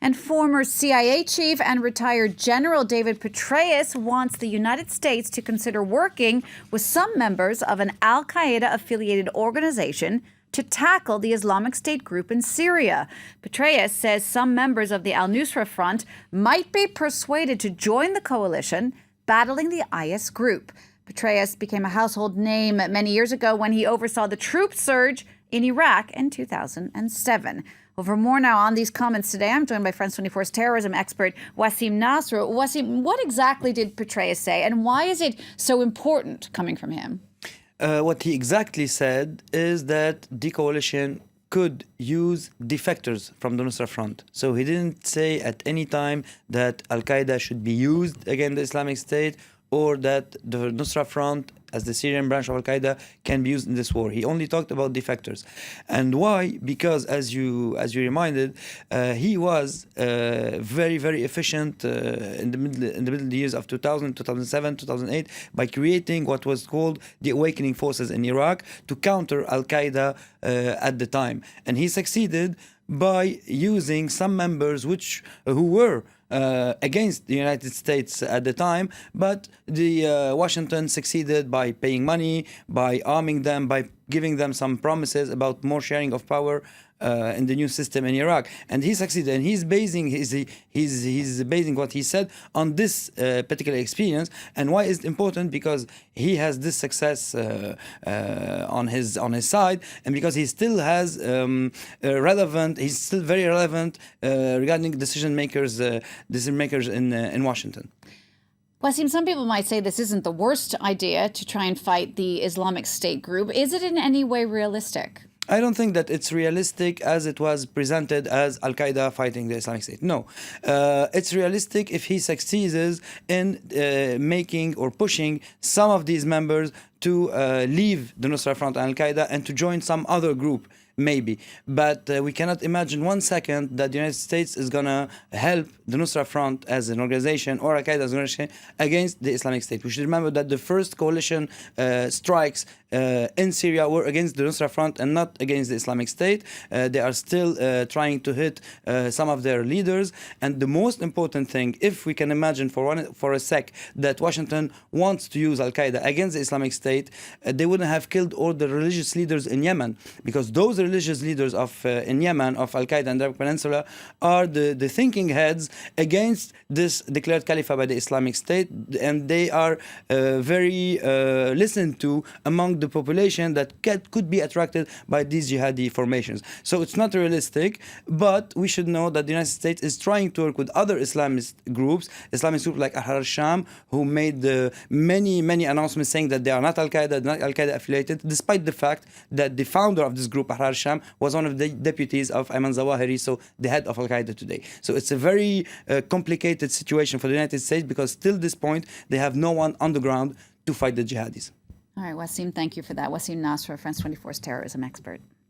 And former CIA chief and retired General David Petraeus wants the United States to consider working with some members of an al-Qaeda-affiliated organization to tackle the Islamic State group in Syria. Petraeus says some members of the Al-Nosra Front might be persuaded to join the coalition battling the IS group. Petraeus became a household name many years ago when he oversaw the troop surge in Iraq in 2007. Well, for more now on these comments today, I'm joined by France 24's terrorism expert, Wassim Nasr. Wassim, what exactly did Petraeus say, and why is it so important coming from him? What he exactly said is that the coalition could use defectors from the Nosra Front. So he didn't say at any time that Al-Qaeda should be used against the Islamic State or that the Nosra Front, as the Syrian branch of Al-Qaeda, can be used in this war. He only talked about defectors. And why? Because, as you reminded, he was very, very efficient in the middle years of 2000, 2007, 2008 by creating what was called the awakening forces in Iraq to counter Al-Qaeda at the time. And he succeeded by using some members who were against the United States at the time, but the Washington succeeded by paying money, by arming them, by giving them some promises about more sharing of power in the new system in Iraq, and he succeeded. And he's basing basing what he said on this particular experience. And why is it important? Because he has this success on his side, and because he still has relevant. He's still very relevant regarding decision makers in Washington. Wassim, some people might say this isn't the worst idea to try and fight the Islamic State group. Is it in any way realistic? I don't think that it's realistic as it was presented as Al-Qaeda fighting the Islamic State. No, it's realistic if he succeeds in making or pushing some of these members to leave the Nosra Front and Al-Qaeda and to join some other group. Maybe, but we cannot imagine 1 second that the United States is going to help the Nosra Front as an organization or Al-Qaeda as an organization against the Islamic State. We should remember that the first coalition strikes in Syria were against the Nosra Front and not against the Islamic State. They are still trying to hit some of their leaders. And the most important thing, if we can imagine for a sec that Washington wants to use Al-Qaeda against the Islamic State, they wouldn't have killed all the religious leaders in Yemen, because those religious leaders in Yemen, of Al-Qaeda and the Arabic Peninsula, are the thinking heads against this declared caliphate by the Islamic State, and they are very listened to among the population that could be attracted by these jihadi formations. So it's not realistic, but we should know that the United States is trying to work with other Islamist groups like Ahrar al-Sham, who made many announcements saying that they are not Al-Qaeda, not Al-Qaeda affiliated, despite the fact that the founder of this group, Ahrar al-Sham, was one of the deputies of Ayman Zawahiri, so the head of Al-Qaeda today. So it's a very complicated situation for the United States, because till this point they have no one on the ground to fight the jihadis. All right, Wassim, thank you for that. Wassim Nasr, France 24's terrorism expert.